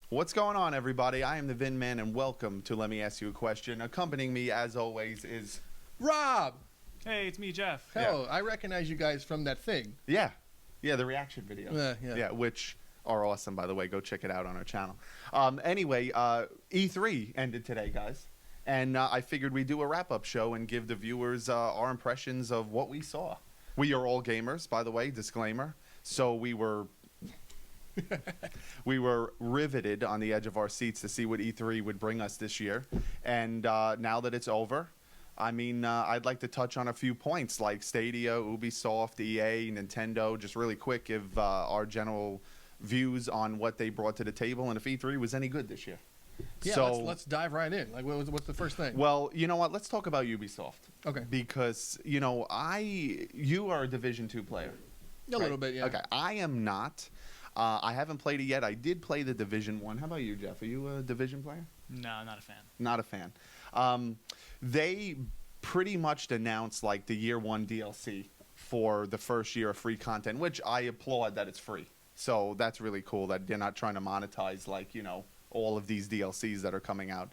What's going on, everybody? I am the Vin Man, and welcome to Let Me Ask You a Question. Accompanying me, as always, is Rob! Hey, it's me, Jeff. Hello, I recognize you guys from that thing. the reaction videos. Yeah. Which are awesome, by the way. Go check it out on our channel. Anyway, E3 ended today, guys, and I figured we'd do a wrap-up show and give the viewers our impressions of what we saw. We are all gamers, by the way, disclaimer. So we were riveted on the edge of our seats to see what E3 would bring us this year. And now that it's over, I mean, I'd like to touch on a few points like Stadia, Ubisoft, EA, Nintendo. Just really quick, give our general views on what they brought to the table and if E3 was any good this year. Yeah, So let's dive right in. Like, what's the first thing? well, you know what? Let's talk about Ubisoft. Okay. Because, you are a Division 2 player. A little bit, yeah. Okay, I am not. I haven't played it yet. I did play the Division 1. How about you, Jeff? Are you a Division player? No, not a fan. Not a fan. They pretty much announced like the year one DLC for the first year of free content, which I applaud that it's free. So that's really cool that they're not trying to monetize all of these DLCs that are coming out.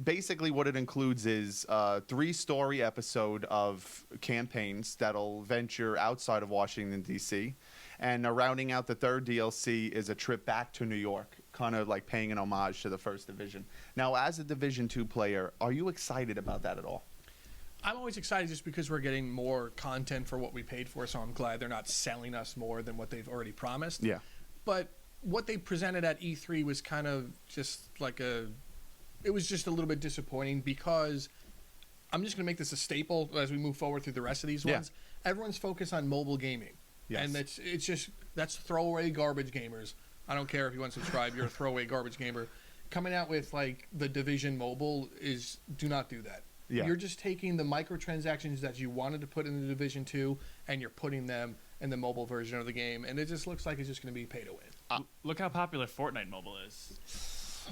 Basically what it includes is 3 story episode of campaigns that'll venture outside of Washington, D.C., and rounding out the third DLC is a trip back to New York, kind of like paying an homage to the first Division. Now, as a Division 2 player, are you excited about that at all? I'm always excited just because we're getting more content for what we paid for, so I'm glad they're not selling us more than what they've already promised. Yeah. But what they presented at E3 was kind of just like it was just a little bit disappointing because I'm just going to make this a staple as we move forward through the rest of these ones. Everyone's focused on mobile gaming. Yes. And that's throwaway garbage gamers. I don't care if you unsubscribe, you're a throwaway garbage gamer. Coming out with like the Division Mobile do not do that. Yeah. You're just taking the microtransactions that you wanted to put in the Division 2 and you're putting them in the mobile version of the game, and it just looks like it's just going to be pay to win. Look how popular Fortnite Mobile is.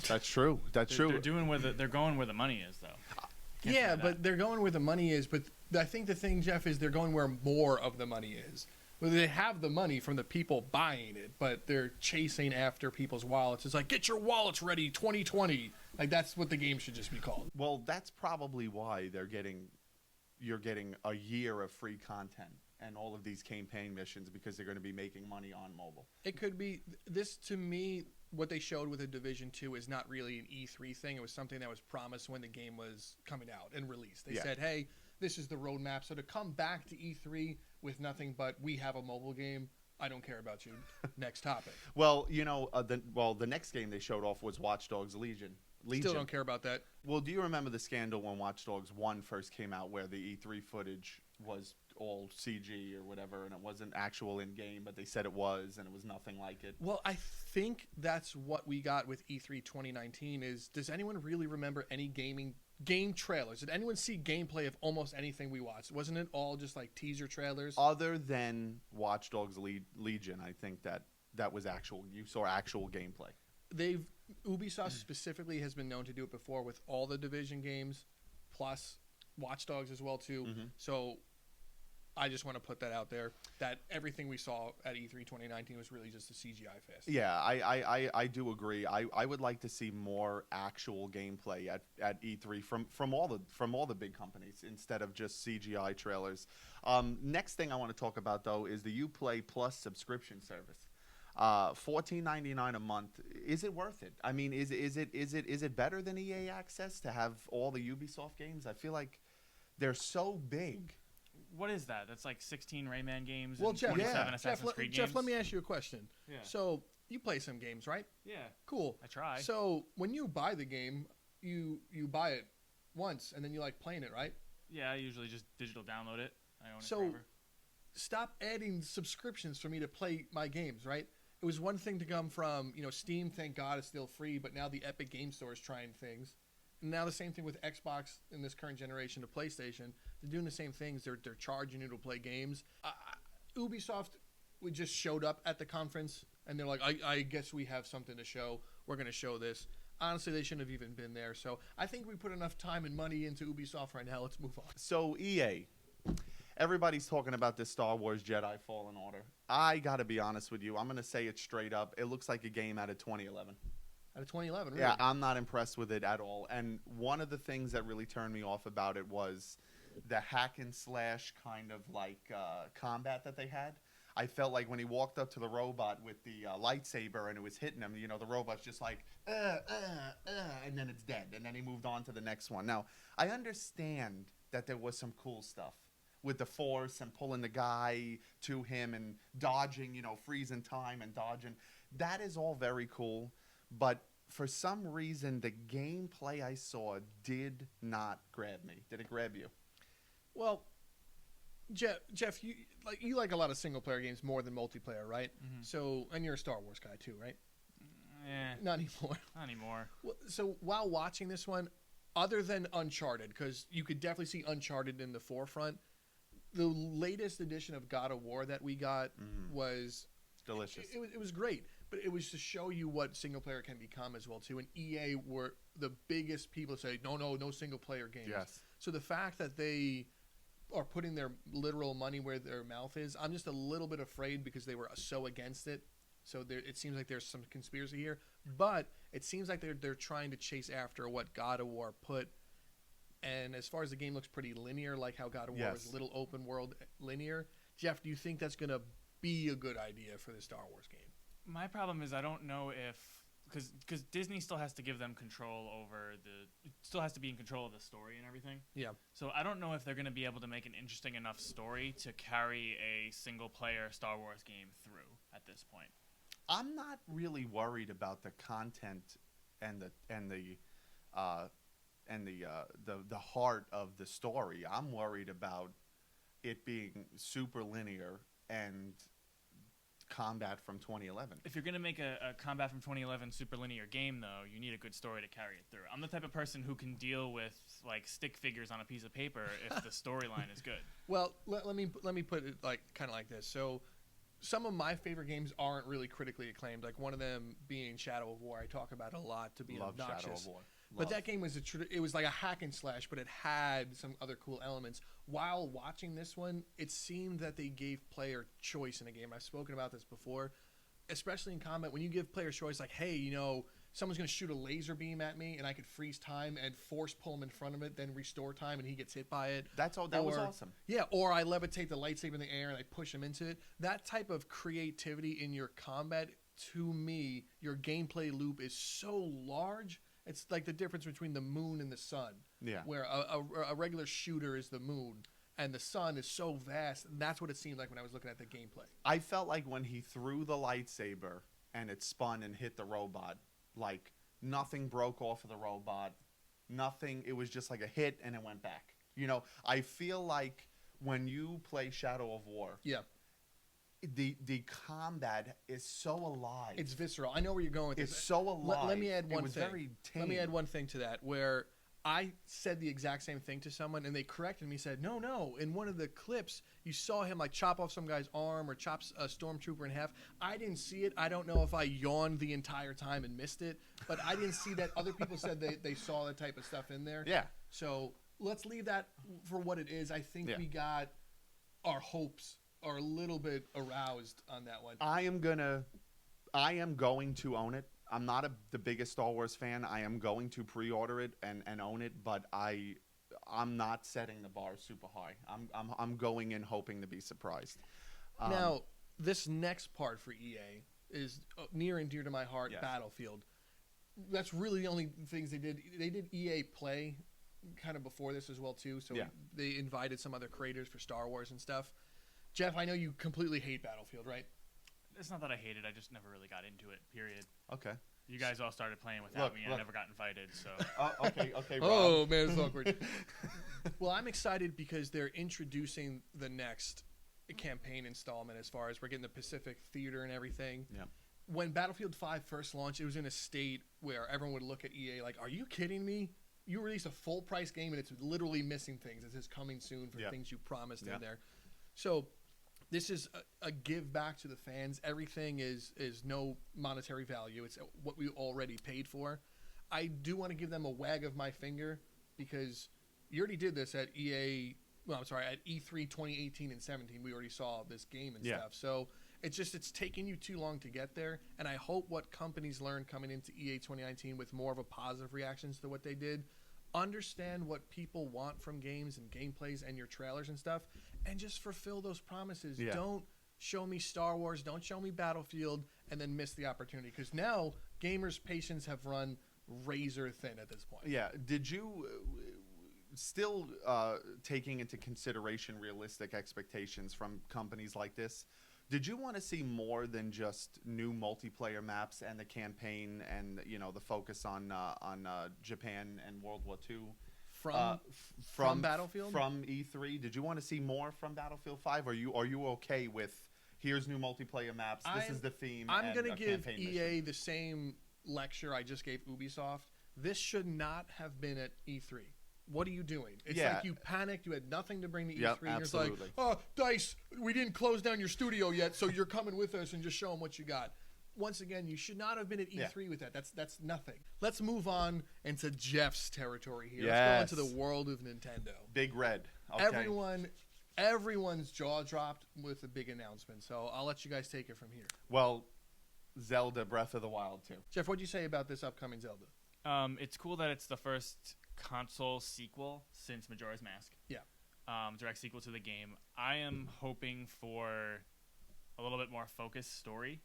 That's true. That's true. They're going where the money is, though. Yeah, but they're going where the money is. But I think the thing, Jeff, is they're going where more of the money is. Well, they have the money from the people buying it, but they're chasing after people's wallets. It's like, get your wallets ready, 2020. Like, that's what the game should just be called. Well, that's probably why you're getting a year of free content and all of these campaign missions, because they're going to be making money on mobile. It could be this. To me, what they showed with the Division 2 is not really an E3 thing. It was something that was promised when the game was coming out and released. They said, hey, this is the roadmap. So to come back to E3 with nothing but we have a mobile game, I don't care about you. Next topic. Well, the next game they showed off was Watch Dogs Legion. Still don't care about that. Well, do you remember the scandal when Watch Dogs 1 first came out where the E3 footage was all CG or whatever, and it wasn't actual in-game, but they said it was, and it was nothing like it? Well, I think that's what we got with E3 2019 is, does anyone really remember any game trailers? Did anyone see gameplay of almost anything we watched? Wasn't it all just like teaser trailers? Other than Watch Dogs Legion, I think that was actual. You saw actual gameplay. Ubisoft specifically has been known to do it before with all the Division games, plus Watch Dogs as well too. Mm-hmm. So I just want to put that out there, that everything we saw at E3 2019 was really just a CGI fest. Yeah, I do agree. I would like to see more actual gameplay at E3 from all the big companies instead of just CGI trailers. Next thing I want to talk about though is the Uplay Plus subscription service. $14.99 a month. Is it worth it? I mean, is it better than EA Access to have all the Ubisoft games? I feel like they're so big. What is that? That's like 16 Rayman games Well, and Jeff, 27 Assassin's Creed games? Jeff, let me ask you a question. Yeah. So you play some games, right? Yeah. Cool. I try. So when you buy the game, you buy it once and then you like playing it, right? Yeah, I usually just digital download it. I own it So forever. stop adding subscriptions for me to play my games, right? It was one thing to come from, Steam, thank God, is still free, but now the Epic Game Store is trying things. And now the same thing with Xbox in this current generation to PlayStation. They're doing the same things. They're charging you to play games. Ubisoft just showed up at the conference, and they're like, I guess we have something to show. We're going to show this. Honestly, they shouldn't have even been there. So I think we put enough time and money into Ubisoft right now. Let's move on. So EA, everybody's talking about this Star Wars Jedi Fallen Order. I got to be honest with you. I'm going to say it straight up. It looks like a game out of 2011. Out of 2011, really? Yeah, I'm not impressed with it at all. And one of the things that really turned me off about it was the hack and slash kind of like combat that they had. I felt like when he walked up to the robot with the lightsaber and it was hitting him, the robot's just like, and then it's dead. And then he moved on to the next one. Now, I understand that there was some cool stuff with the Force and pulling the guy to him and dodging, freezing time and dodging. That is all very cool. But for some reason, the gameplay I saw did not grab me. Did it grab you? Well, Jeff, you like a lot of single player games more than multiplayer, right? Mm-hmm. So, and you're a Star Wars guy too, right? Not Not anymore. Well, so while watching this one, other than Uncharted, because you could definitely see Uncharted in the forefront, the latest edition of God of War that we got was delicious. It was great, but it was to show you what single player can become as well too. And EA were the biggest people to say no single player games. Yes. So the fact that they are putting their literal money where their mouth is, I'm just a little bit afraid because they were so against it. So it seems like there's some conspiracy here, but it seems like they're trying to chase after what God of War put. And as far as the game looks pretty linear, like how God of War was a little open world linear. Jeff, do you think that's going to be a good idea for the Star Wars game? My problem is I don't know if because Disney still has to give them control over still has to be in control of the story and everything. Yeah. So I don't know if they're going to be able to make an interesting enough story to carry a single player Star Wars game through at this point. I'm not really worried about the content and the heart of the story. I'm worried about it being super linear and combat from 2011. If you're going to make a combat from 2011 super linear game, though, you need a good story to carry it through. I'm the type of person who can deal with like stick figures on a piece of paper if the storyline is good. Well, let me put it kind of like this. So some of my favorite games aren't really critically acclaimed. Like one of them being Shadow of War. I talk about it a lot to be Love obnoxious. Shadow of War. But that game was it was like a hack and slash, but it had some other cool elements. While watching this one, it seemed that they gave player choice in a game. I've spoken about this before, especially in combat. When you give player choice, like, hey, someone's going to shoot a laser beam at me, and I could freeze time and force pull him in front of it, then restore time, and he gets hit by it. That was awesome. Yeah, or I levitate the lightsaber in the air and I push him into it. That type of creativity in your combat, to me, your gameplay loop is so large. It's like the difference between the moon and the sun. Yeah. Where a regular shooter is the moon, and the sun is so vast. And that's what it seemed like when I was looking at the gameplay. I felt like when he threw the lightsaber and it spun and hit the robot, like nothing broke off of the robot. Nothing. It was just like a hit and it went back. I feel like when you play Shadow of War, the combat is so alive. It's visceral. I know where you're going with this. It's so alive. Let me add one it was thing. Very tame. Let me add one thing to that where I said the exact same thing to someone and they corrected me, said, no. In one of the clips, you saw him like chop off some guy's arm or chop a stormtrooper in half. I didn't see it. I don't know if I yawned the entire time and missed it, but I didn't see that. Other people said they saw that type of stuff in there. Yeah. So let's leave that for what it is. I think we got our hopes are a little bit aroused on that one. I am going to own it. I'm not the biggest Star Wars fan. I am going to pre-order it and own it, but I'm not setting the bar super high. I'm going in hoping to be surprised. Now, this next part for EA is near and dear to my heart. Yes. Battlefield. That's really the only things they did. They did EA Play kind of before this as well too. So they invited some other creators for Star Wars and stuff. Jeff, I know you completely hate Battlefield, right? It's not that I hate it. I just never really got into it, period. Okay. You guys all started playing without me, and I never got invited, so... Okay, Rob. Oh, man, it's awkward. Well, I'm excited because they're introducing the next campaign installment as far as we're getting the Pacific Theater and everything. Yeah. When Battlefield 5 first launched, it was in a state where everyone would look at EA like, are you kidding me? You released a full-price game, and it's literally missing things. It says coming soon for things you promised in there. So... this is a give back to the fans. Everything is no monetary value. It's what we already paid for. I do want to give them a wag of my finger because you already did this at EA well, I'm sorry, at E3 2018 and 17, we already saw this game and Yeah. stuff. So it's taking you too long to get there. And I hope what companies learn coming into EA 2019 with more of a positive reactions to what they did, understand what people want from games and gameplays and your trailers and stuff, and just fulfill those promises. Yeah. Don't show me Star Wars, don't show me Battlefield, and then miss the opportunity. Because now gamers' patience have run razor thin at this point. Yeah. Did you still taking into consideration realistic expectations from companies like this? Did you want to see more than just new multiplayer maps and the campaign and the focus on Japan and World War II From Battlefield? from E3? Did you want to see more from Battlefield 5? Are you okay with here's new multiplayer maps? This is the theme. I'm and going to a give campaign EA mission? the same lecture I just gave Ubisoft. This should not have been at E3. What are you doing? It's Yeah. like you panicked. You had nothing to bring to E3. Yep, and you're like, absolutely. oh, DICE, we didn't close down your studio yet, so you're coming with us and just show them what you got. Once again, you should not have been at E3 with that. That's nothing. Let's move on into Jeff's territory here. Yes. Let's go into the world of Nintendo. Big Red. Okay. Everyone's jaw dropped with a big announcement, so I'll let you guys take it from here. Well, Zelda Breath of the Wild too. Jeff, what'd you say about this upcoming Zelda? It's cool that it's the first console sequel since Majora's Mask. Yeah. Direct sequel to the game. I am hoping for a little bit more focused story.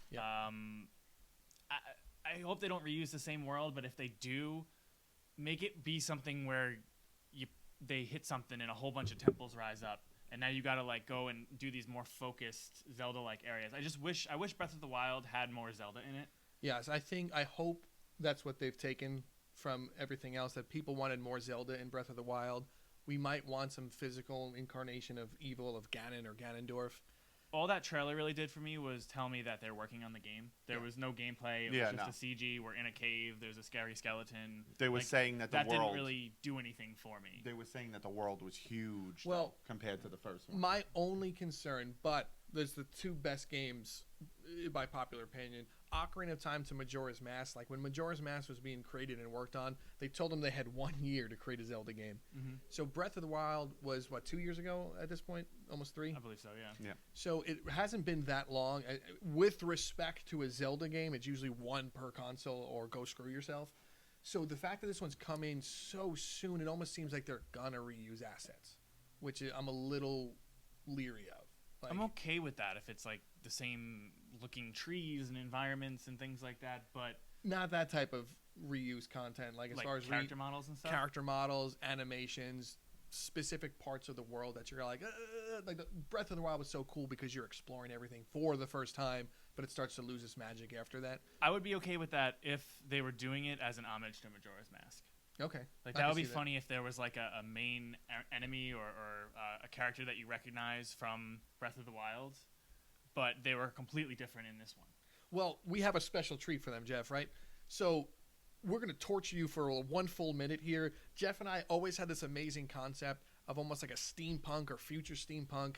Yeah. I hope they don't reuse the same world, but if they do, make it be something where they hit something and a whole bunch of temples rise up, and now you gotta like go and do these more focused Zelda-like areas. I wish Breath of the Wild had more Zelda in it. Yes, I hope that's what they've taken from everything else, that people wanted more Zelda in Breath of the Wild. We might want some physical incarnation of evil, of Ganon or Ganondorf. All that trailer really did for me was tell me that they're working on the game. There was no gameplay. It was just a CG. We're in a cave. There's a scary skeleton. They were saying that the that world didn't really do anything for me. They were saying that the world was huge, Well, compared to the first one. My only concern, but there's the two best games, by popular opinion, Ocarina of Time to Majora's Mask. Like when Majora's Mask was being created and worked on, they told them they had 1 year to create a Zelda game. Mm-hmm. So Breath of the Wild was, 2 years ago at this point? Almost 3? I believe so, yeah. So it hasn't been that long. With respect to a Zelda game, it's usually one per console or go screw yourself. So the fact that this one's coming so soon, it almost seems like they're going to reuse assets, which I'm a little leery of. Like, I'm okay with that if it's like the same looking trees and environments and things like that, but not that type of reuse content. Like as like far as character models and stuff. character models, animations, specific parts of the world that you're like the Breath of the Wild was so cool because you're exploring everything for the first time, but it starts to lose its magic after that. I would be okay with that if they were doing it as an homage to Majora's Mask. Okay. Like I that can would be see funny if there was like a main enemy or a character that you recognize from Breath of the Wild, but they were completely different in this one. Well, we have a special treat for them, Jeff, right? So we're going to torture you for 1 full minute here. Jeff and I always had this amazing concept of almost like a steampunk or future steampunk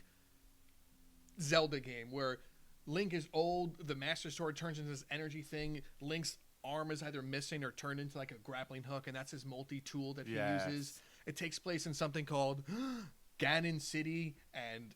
Zelda game where Link is old, the Master Sword turns into this energy thing, Link's arm is either missing or turned into like a grappling hook, and that's his multi-tool that he uses. It takes place in something called Ganon City, and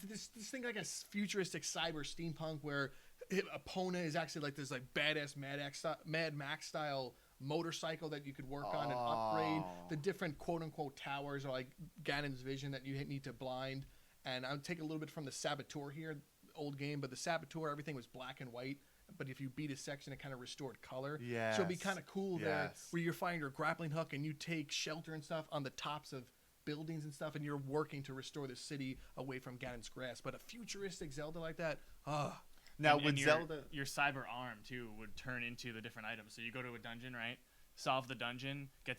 this thing like a futuristic cyber steampunk where Epona is actually like this like badass Mad Max style motorcycle that you could work on and upgrade. The different quote-unquote towers are like Ganon's vision that you need to blind. And I'll take a little bit from the Saboteur here, old game, but the Saboteur, everything was black and white. But if you beat a section, it kind of restored color. Yes. So it'd be kind of cool there where you're finding your grappling hook and you take shelter and stuff on the tops of buildings and stuff, and you're working to restore the city away from Ganon's grasp. But a futuristic Zelda like that, Now And with your, Zelda, your cyber arm too would turn into the different items. So you go to a dungeon, right? Solve the dungeon, get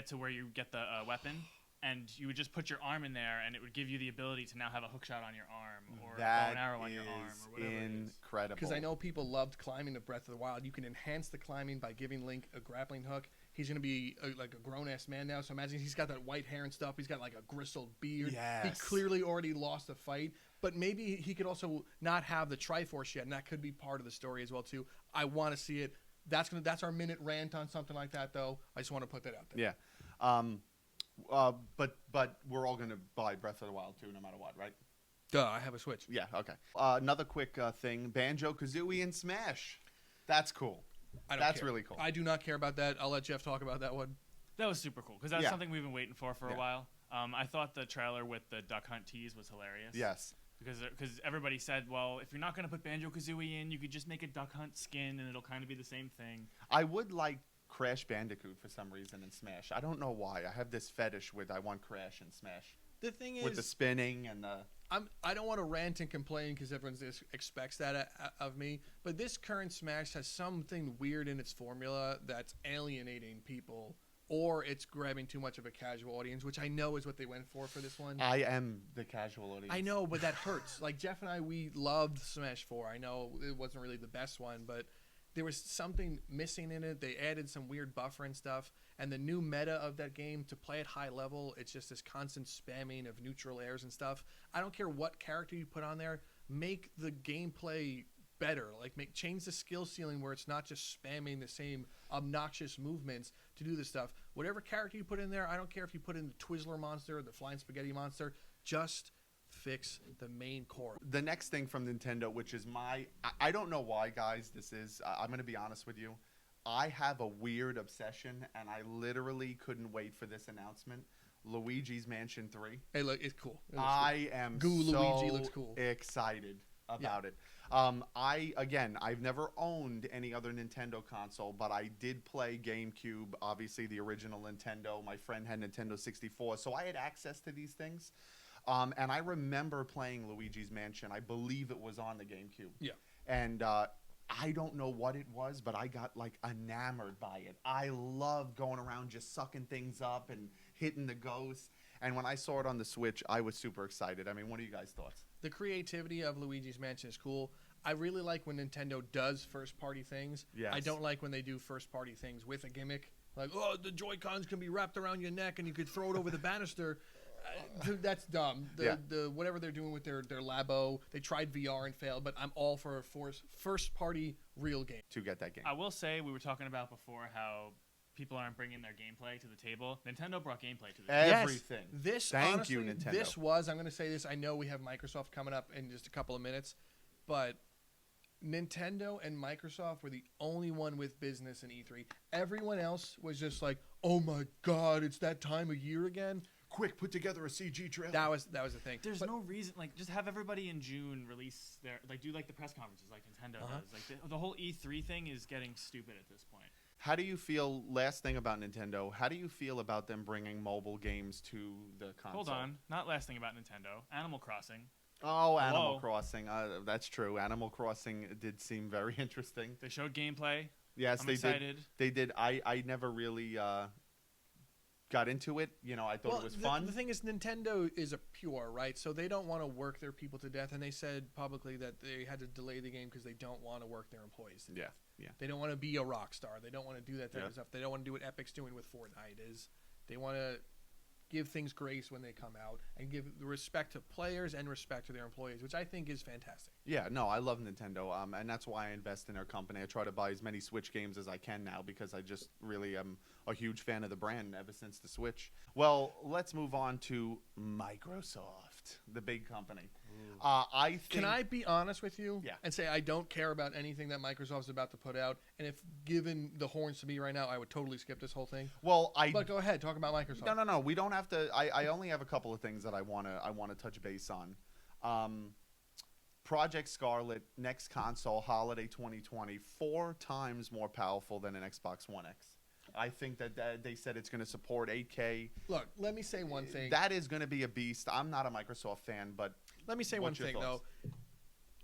to where you get the weapon, and you would just put your arm in there, and it would give you the ability to now have a hookshot on your arm or a bow and arrow on your arm or whatever it is. Incredible. because I know people loved climbing to Breath of the Wild. You can enhance the climbing by giving Link a grappling hook. He's going to be like a grown-ass man now, so imagine he's got that white hair and stuff. He's got like a bristled beard. Yes. He clearly already lost a fight, but maybe he could also not have the Triforce yet, and that could be part of the story as well, too. I want to see it. That's our minute rant on something like that, though. I just want to put that out there. Yeah. But we're all gonna buy Breath of the Wild 2 no matter what, right? Duh, I have a Switch. Yeah. Okay. Another quick thing: Banjo-Kazooie and Smash. That's cool. I don't That's care. really cool. I do not care about that. I'll let Jeff talk about that one. That was super cool because that's Yeah. something we've been waiting for a Yeah. while. I thought the trailer with the Duck Hunt tease was hilarious. Yes. Because everybody said, well, if you're not going to put Banjo-Kazooie in, you could just make a Duck Hunt skin and it'll kind of be the same thing. I would like Crash Bandicoot for some reason in Smash. I don't know why. I have this fetish with I want Crash in Smash. The thing is, With the spinning and the... I don't want to rant and complain because everyone just expects that of me. But this current Smash has something weird in its formula that's alienating people, or it's grabbing too much of a casual audience, which I know is what they went for this one. I am the casual audience. I know, but that hurts. Like Jeff and I, we loved Smash 4. I know it wasn't really the best one, but there was something missing in it. They added some weird buffer and stuff. And the new meta of that game, to play at high level, it's just this constant spamming of neutral airs and stuff. I don't care what character you put on there. Make the gameplay better. Like change the skill ceiling where it's not just spamming the same obnoxious movements to do this stuff. Whatever character you put in there, I don't care if you put in the Twizzler monster or the Flying Spaghetti monster, just fix the main core. The next thing from Nintendo, which is I don't know why, guys, this is... I'm going to be honest with you. I have a weird obsession, and I literally couldn't wait for this announcement. Luigi's Mansion 3. Hey, look, it's cool. It looks I am Goo so Luigi looks cool. excited about it. I've never owned any other Nintendo console, but I did play GameCube, obviously the original Nintendo. My friend had Nintendo 64, so I had access to these things. And I remember playing Luigi's Mansion. I believe it was on the GameCube. Yeah. And I don't know what it was, but I got like enamored by it. I love going around just sucking things up and hitting the ghosts. And when I saw it on the Switch, I was super excited. I mean, what are you guys' thoughts? The creativity of Luigi's Mansion is cool. I really like when Nintendo does first-party things. Yes. I don't like when they do first-party things with a gimmick. Like, oh, the Joy-Cons can be wrapped around your neck and you could throw it over the banister. That's dumb. The whatever they're doing with their Labo, they tried VR and failed, but I'm all for a first-party real game. To get that game. I will say, we were talking about before how people aren't bringing their gameplay to the table. Nintendo brought gameplay to the table. Everything. This, Thank honestly, you, Nintendo. I'm going to say this. I know we have Microsoft coming up in just a couple of minutes, but Nintendo and Microsoft were the only one with business in E3. Everyone else was just like, oh my God, it's that time of year again. Quick, put together a CG trailer. That was the thing. There's But- no reason, like, just have everybody in June release their, like, do like the press conferences like Nintendo Uh-huh. does. Like, the whole E3 thing is getting stupid at this point. How do you feel, last thing about Nintendo, how do you feel about them bringing mobile games to the console? Hold on, not last thing about Nintendo. Animal Crossing. Oh, Animal Hello? Crossing. That's true. Animal Crossing did seem very interesting. They showed gameplay. Yes, I'm they excited. did. They did. I never really got into it. You know, I thought it was fun. The thing is, Nintendo is a pure, right? So they don't want to work their people to death, and they said publicly that they had to delay the game because they don't want to work their employees to Yeah, death. yeah. They don't want to be a rock star. They don't want to do that type Yeah. of stuff. They don't want to do what Epic's doing with Fortnite is. They want to give things grace when they come out and give the respect to players and respect to their employees, which I think is fantastic. Yeah, no, I love Nintendo, and that's why I invest in their company. I try to buy as many Switch games as I can now because I just really am a huge fan of the brand ever since the Switch. Well, let's move on to Microsoft, the big company. I think, Can I be honest with you Yeah. and say I don't care about anything that Microsoft's about to put out? And if given the horns to me right now, I would totally skip this whole thing. Well, But go ahead, talk about Microsoft. No. We don't have to. I only have a couple of things that I wanna touch base on. Project Scarlet, next console, holiday 2020, 4 times more powerful than an Xbox One X. I think that they said it's going to support 8K. Look, let me say one thing. That is going to be a beast. I'm not a Microsoft fan, but Let me say one what's your thing, thoughts? though.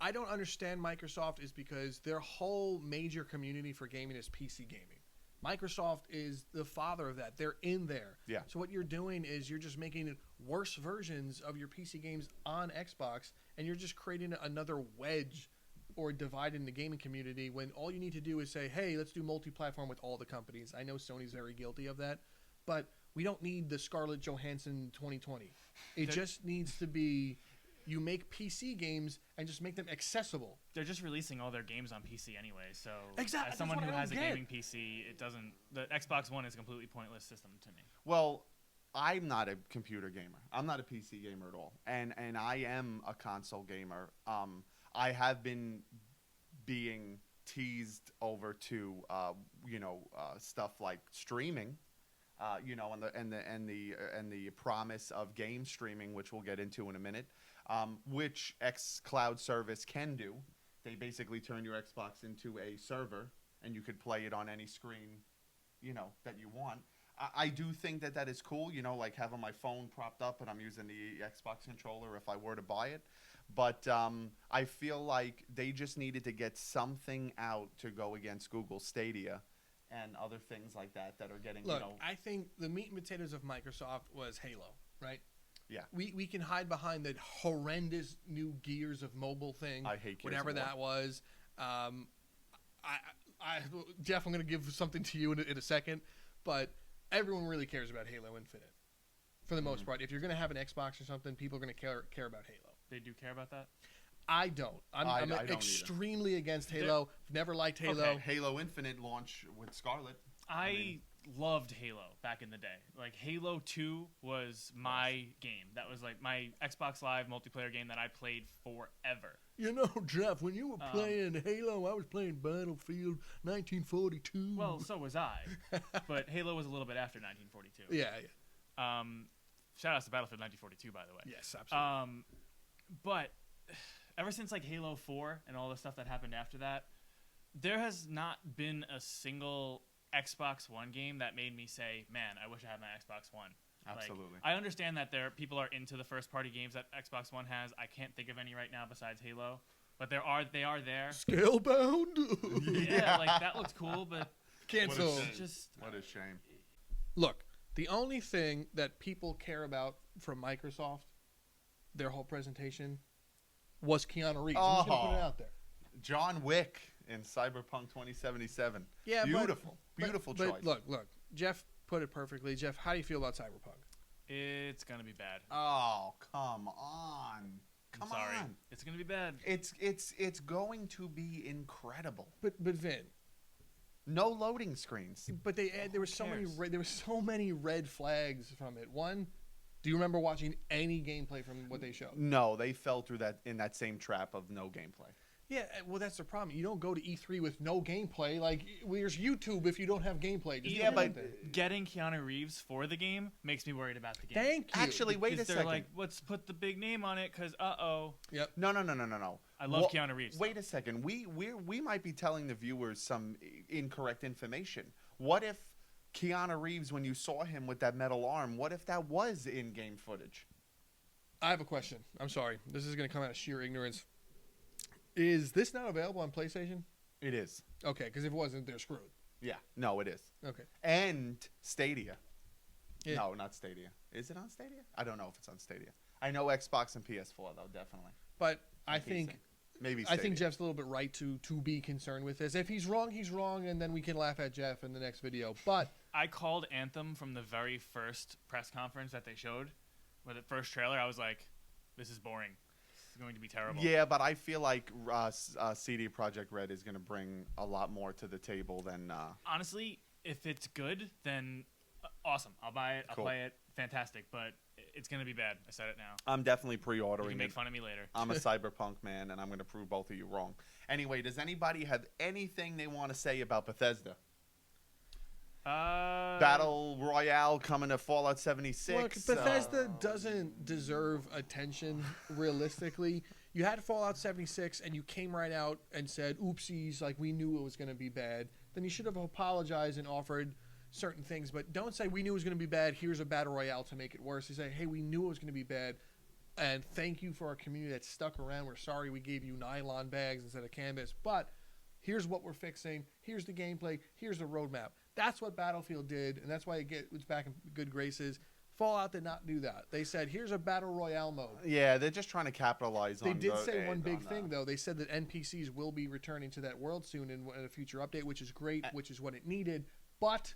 I don't understand Microsoft is because their whole major community for gaming is PC gaming. Microsoft is the father of that. They're in there. Yeah. So what you're doing is you're just making worse versions of your PC games on Xbox, and you're just creating another wedge or divide in the gaming community when all you need to do is say, hey, let's do multi-platform with all the companies. I know Sony's very guilty of that, but we don't need the Scarlett Johansson 2020. It just needs to be you make PC games and just make them accessible. They're just releasing all their games on PC anyway, so Exactly, as someone that's who what I has a don't get. gaming PC, it doesn't. The Xbox One is a completely pointless system to me. Well, I'm not a computer gamer. I'm not a PC gamer at all, and I am a console gamer. I have been being teased over to stuff like streaming, and the promise of game streaming, which we'll get into in a minute, which X Cloud service can do. They basically turn your Xbox into a server, and you could play it on any screen, that you want. I do think that is cool, like having my phone propped up and I'm using the Xbox controller if I were to buy it. But I feel like they just needed to get something out to go against Google Stadia and other things like that are getting, Look, I think the meat and potatoes of Microsoft was Halo, right? Yeah. We can hide behind that horrendous new Gears of Mobile thing. I hate Gears whatever of War. that was. Jeff, I'm going to give something to you in a second, but everyone really cares about Halo Infinite for the most part. If you're going to have an Xbox or something, people are going to care about Halo. They do care about that? I don't. I'm don't extremely against Halo. Never liked Halo. Okay. Halo Infinite launch with Scarlet. I loved Halo back in the day. Like, Halo 2 was my game. That was like my Xbox Live multiplayer game that I played forever. Jeff, when you were playing Halo, I was playing Battlefield 1942. Well, so was I. But Halo was a little bit after 1942. Yeah. Shout out to Battlefield 1942, by the way. Yes, absolutely. But ever since like Halo 4 and all the stuff that happened after that, there has not been a single Xbox One game that made me say, man, I wish I had my Xbox One. Absolutely. Like, I understand that people are into the first-party games that Xbox One has. I can't think of any right now besides Halo, but they are there. Scalebound? Yeah, like that looks cool, but Cancel. What a shame. Look, the only thing that people care about from Microsoft, their whole presentation, was Keanu Reeves. I'm just going to put it out there. John Wick in Cyberpunk 2077. Yeah, Beautiful choice. But look, Jeff put it perfectly. Jeff, how do you feel about Cyberpunk? it's gonna be bad. Oh, come on. I'm sorry. On. It's gonna be bad. It's going to be incredible. But Vin, No loading screens. but there were so many red flags from it. One, do you remember watching any gameplay from what they showed? No, they fell through that same trap of no gameplay. Yeah, well, that's the problem. You don't go to E3 with no gameplay. Like, where's YouTube if you don't have gameplay? Just Yeah, do but something. Getting Keanu Reeves for the game makes me worried about the game. Thank you. Actually, wait a Because they're second. like, let's put the big name on it, because Yep. No. I love Keanu Reeves. Wait a second. We might be telling the viewers some incorrect information. What if Keanu Reeves, when you saw him with that metal arm, what if that was in-game footage? I have a question. I'm sorry. This is going to come out of sheer ignorance. Is this not available on PlayStation? It is. Okay, because if it wasn't, they're screwed. Yeah. No, it is. Okay. And Stadia. Yeah. No, not Stadia. Is it on Stadia? I don't know if it's on Stadia. I know Xbox and PS4 though, definitely. But I And think PC. Maybe I think Stadia. Jeff's a little bit right to be concerned with this. If he's wrong, he's wrong, and then we can laugh at Jeff in the next video. But I called Anthem from the very first press conference that they showed, with the first trailer. I was like, this is boring. This is going to be terrible. Yeah, but I feel like CD Projekt Red is going to bring a lot more to the table than. Honestly, if it's good, then awesome. I'll buy it. I'll Cool. play it. Fantastic. But it's going to be bad. I said it now. I'm definitely You pre-ordering can it. make fun of me later. I'm a Cyberpunk man, and I'm going to prove both of you wrong. Anyway, does anybody have anything they want to say about Bethesda? Battle Royale coming to Fallout 76. look, Bethesda doesn't deserve attention, realistically. You had Fallout 76, and you came right out and said, oopsies, like we knew it was going to be bad. Then you should have apologized and offered certain things, but don't say we knew it was going to be bad, here's a Battle Royale to make it worse. You say, hey, we knew it was going to be bad, and thank you for our community that stuck around. We're sorry we gave you nylon bags instead of canvas, but here's what we're fixing. Here's the gameplay. Here's the roadmap. That's what Battlefield did, and that's why it's back in good graces. Fallout did not do that. They said, here's a Battle Royale mode. Yeah, they're just trying to capitalize They on did the- say one big on thing, that. though. They said that NPCs will be returning to that world soon in a future update, which is great, which is what it needed. But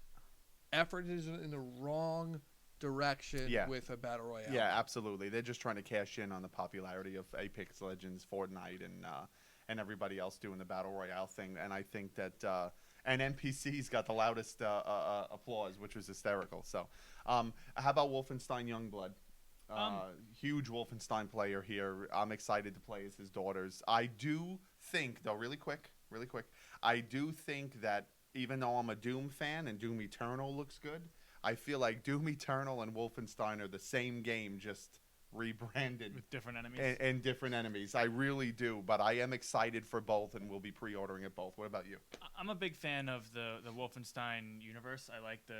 effort is in the wrong direction Yeah. with a Battle Royale. Yeah, absolutely. They're just trying to cash in on the popularity of Apex Legends, Fortnite, and everybody else doing the Battle Royale thing. And I think that and NPCs got the loudest applause, which was hysterical. So, how about Wolfenstein Youngblood? Huge Wolfenstein player here. I'm excited to play as his daughters. I do think, though, really quick, I do think that even though I'm a Doom fan and Doom Eternal looks good, I feel like Doom Eternal and Wolfenstein are the same game, just rebranded with different enemies. And different enemies. I really do, but I am excited for both, and we'll be pre-ordering it both. What about you? I'm a big fan of the Wolfenstein universe. I like the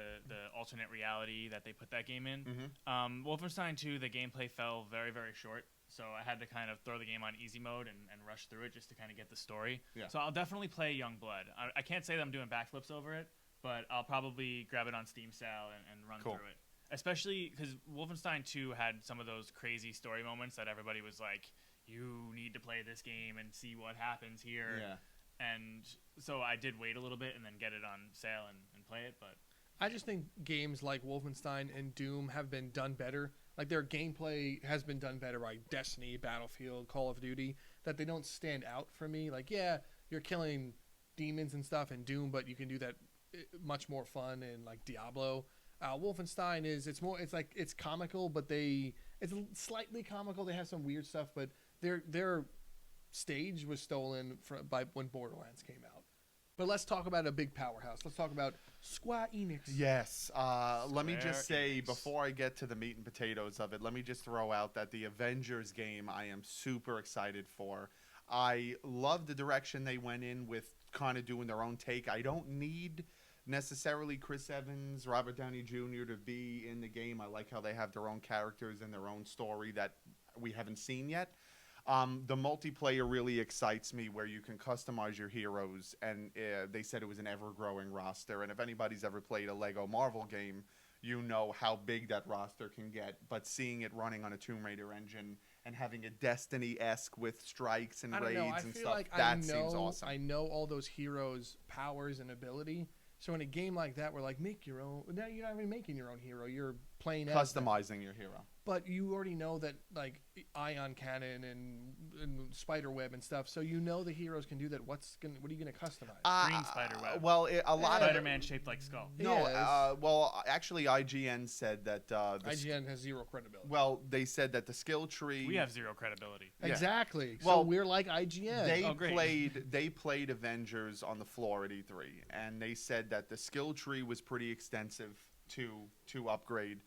alternate reality that they put that game in. Mm-hmm. Wolfenstein 2, the gameplay fell very, very short, so I had to kind of throw the game on easy mode and rush through it just to kind of get the story. Yeah. So I'll definitely play Youngblood. I can't say that I'm doing backflips over it, but I'll probably grab it on Steam sale and run through it. Especially because Wolfenstein 2 had some of those crazy story moments that everybody was like, you need to play this game and see what happens here. Yeah. And so I did wait a little bit and then get it on sale and play it. But I just think games like Wolfenstein and Doom have been done better. Like, their gameplay has been done better by Destiny, Battlefield, Call of Duty, that they don't stand out for me. Like, yeah, you're killing demons and stuff in Doom, but you can do that much more fun in, like, Diablo. Wolfenstein it's comical, but it's slightly comical. They have some weird stuff, but their stage was stolen by when Borderlands came out. But let's talk about a big powerhouse. Let's talk about Square Enix. Yes. Let me just say, Enix. before I get to the meat and potatoes of it, let me just throw out that the Avengers game I am super excited for. I love the direction they went in with kind of doing their own take. I don't need necessarily Chris Evans, Robert Downey Jr. to be in the game. I like how they have their own characters and their own story that we haven't seen yet. The multiplayer really excites me, where you can customize your heroes, and they said it was an ever-growing roster. And if anybody's ever played a Lego Marvel game, you know how big that roster can get. But seeing it running on a Tomb Raider engine and having a Destiny-esque with strikes and raids and stuff, that seems awesome. I know all those heroes' powers and ability. So in a game like that, we're like, make your own. Now you're not even making your own hero. You're playing Customizing your hero. But you already know that, like, ion cannon and spider web and stuff. So you know the heroes can do that. What are you going to customize? Green spider web. Well, a lot of Spider-Man shaped like Skull. No, well, actually, IGN said that IGN has zero credibility. Well, they said that the skill tree. We have zero credibility. Yeah. Exactly. Well, so we're like IGN. They played Avengers on the floor at E3, and they said that the skill tree was pretty extensive to upgrade.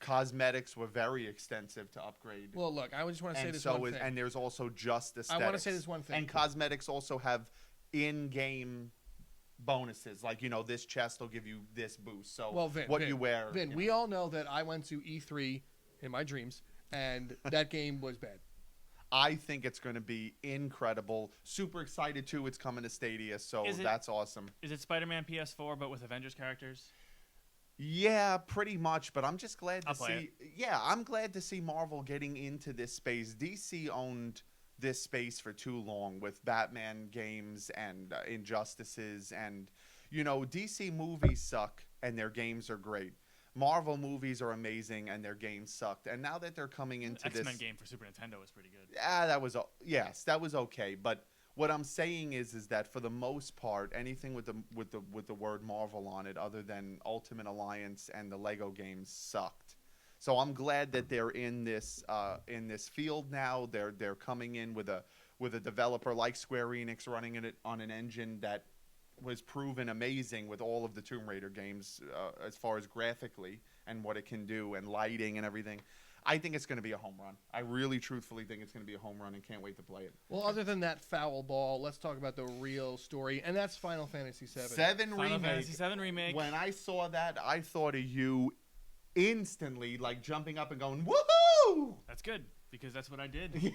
Cosmetics were very extensive to upgrade. Well, look, I just want to say this one thing. And there's also just aesthetics. I want to say this one thing. And cosmetics also have in-game bonuses. Like, this chest will give you this boost. So you wear. Vin, we all know that I went to E3 in my dreams, and that game was bad. I think it's going to be incredible. Super excited, too. It's coming to Stadia, so that's awesome. Is it Spider-Man PS4 but with Avengers characters? Yeah, pretty much, but I'm just glad to play see. Yeah, I'm glad to see Marvel getting into this space. DC owned this space for too long with Batman games and Injustices, and DC movies suck and their games are great. Marvel movies are amazing and their games sucked. And now that they're coming into X-Men game for Super Nintendo was pretty good. that was okay, but what I'm saying is that for the most part, anything with the word Marvel on it, other than Ultimate Alliance and the Lego games, sucked. So I'm glad that they're in this field now. They're coming in with a developer like Square Enix running it on an engine that was proven amazing with all of the Tomb Raider games as far as graphically and what it can do and lighting and everything. I think it's going to be a home run. I really, truthfully think it's going to be a home run and can't wait to play it. Well, other than that foul ball, let's talk about the real story, and that's Final Fantasy VII. Final Fantasy VII Remake. When I saw that, I thought of you instantly, like jumping up and going, woohoo! That's good, because that's what I did.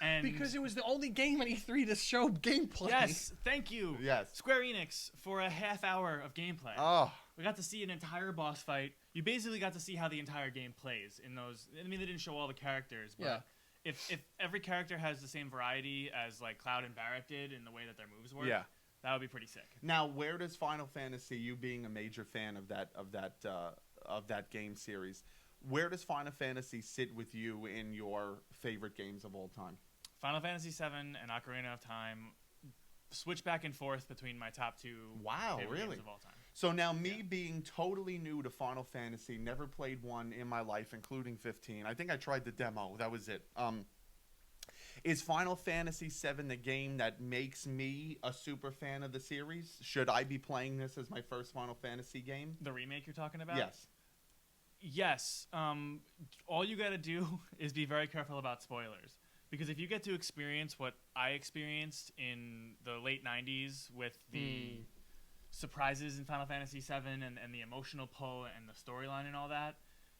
And because it was the only game at E3 to show gameplay. Yes, thank you. Yes. Square Enix for a half hour of gameplay. Oh. We got to see an entire boss fight. You basically got to see how the entire game plays in those. I mean, they didn't show all the characters, but if every character has the same variety as like Cloud and Barrett did in the way that their moves work, that would be pretty sick. Now, where does Final Fantasy, you being a major fan of that game series, where does Final Fantasy sit with you in your favorite games of all time? Final Fantasy VII and Ocarina of Time, switch back and forth between my top two Wow, favorite really? games of all time. So now me being totally new to Final Fantasy, never played one in my life, including 15. I think I tried the demo. That was it. Is Final Fantasy VII the game that makes me a super fan of the series? Should I be playing this as my first Final Fantasy game? The remake you're talking about? Yes. Yes. All you got to do is be very careful about spoilers. Because if you get to experience what I experienced in the late 90s with the surprises in Final Fantasy VII and the emotional pull and the storyline and all that,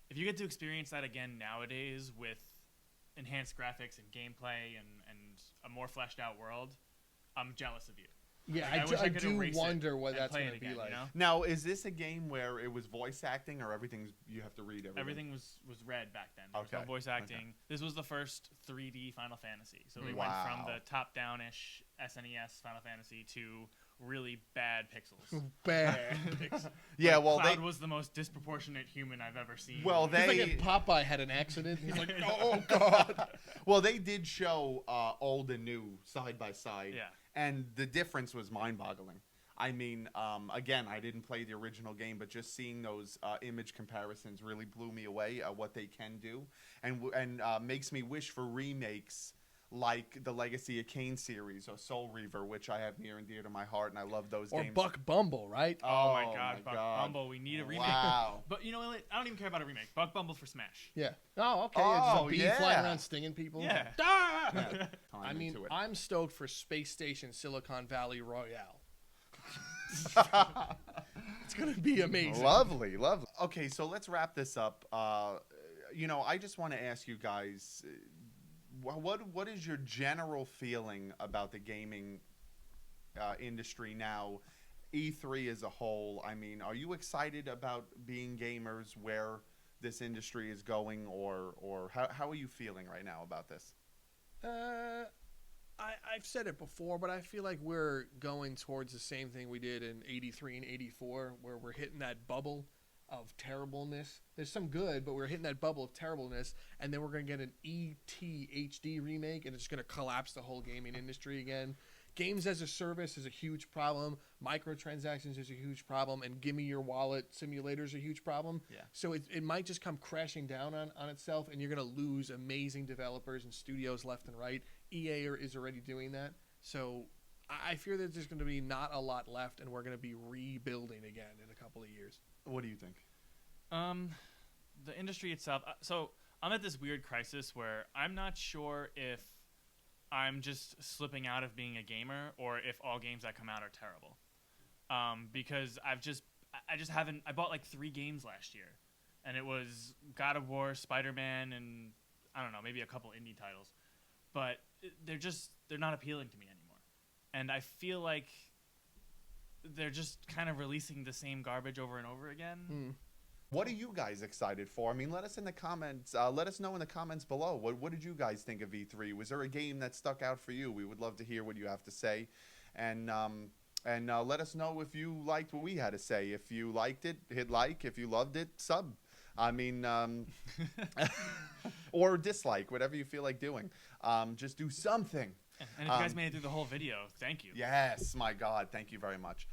if you get to experience that again nowadays with enhanced graphics and gameplay and a more fleshed out world, I'm jealous of you. Yeah, Like, wish I could do erase it wonder what and that's play going it to be again, like. you know? Now, is this a game where it was voice acting or everything's you have to read everything? Everything was read back then. There was no Okay, voice acting. okay. This was the first 3D Final Fantasy. So they went Wow. from the top-down-ish SNES Final Fantasy to really bad pixels. Bad. Yeah, well, Cloud they was the most disproportionate human I've ever seen. well It's like they if Popeye had an accident. He's like, oh, God. well they did show old and new side by side. Yeah. And the difference was mind-boggling. I mean, again, I didn't play the original game, but just seeing those image comparisons really blew me away at what they can do, and makes me wish for remakes like the Legacy of Kain series or Soul Reaver, which I have near and dear to my heart, and I love those Or games. Buck Bumble, right? Oh my God, Buck Bumble. We need a remake. Wow. But you know what? I don't even care about a remake. Buck Bumble for Smash. Yeah. Oh, okay. Yeah, just Oh, a bee yeah. flying around stinging people. Yeah. Ah! Time I mean, into it. I'm stoked for Space Station Silicon Valley Royale. It's going to be amazing. Lovely, lovely. Okay, so let's wrap this up. I just want to ask you guys, what is your general feeling about the gaming industry now, E3 as a whole? I mean, are you excited about being gamers, where this industry is going, or how are you feeling right now about this? I've said it before, but I feel like we're going towards the same thing we did in 83 and 84, where we're hitting that bubble of terribleness. There's some good, but we're hitting that bubble of terribleness, and then we're going to get an ET HD remake, and it's going to collapse the whole gaming industry again. Games as a service is a huge problem. Microtransactions is a huge problem, and gimme your wallet simulators are a huge problem. Yeah. So it might just come crashing down on itself, and you're going to lose amazing developers and studios left and right. EA is already doing that. So I fear that there's going to be not a lot left, and we're going to be rebuilding again in a couple of years. What do you think? The industry itself. So I'm at this weird crisis where I'm not sure if I'm just slipping out of being a gamer or if all games that come out are terrible. Because I just haven't. I bought like 3 games last year, and it was God of War, Spider-Man, and I don't know, maybe a couple indie titles. But they're not appealing to me anymore, and I feel like they're just kind of releasing the same garbage over and over again. What are you guys excited for? I mean, let us in the comments. Let us know in the comments below. What did you guys think of E3? Was there a game that stuck out for you? We would love to hear what you have to say, and let us know if you liked what we had to say. If you liked it, hit like. If you loved it, sub. I mean, or dislike, whatever you feel like doing. Just do something. And if you guys made it through the whole video, thank you. Yes, my God, thank you very much.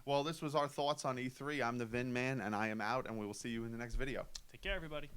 Well, this was our thoughts on E3. I'm the Vin Man, and I am out, and we will see you in the next video. Take care, everybody.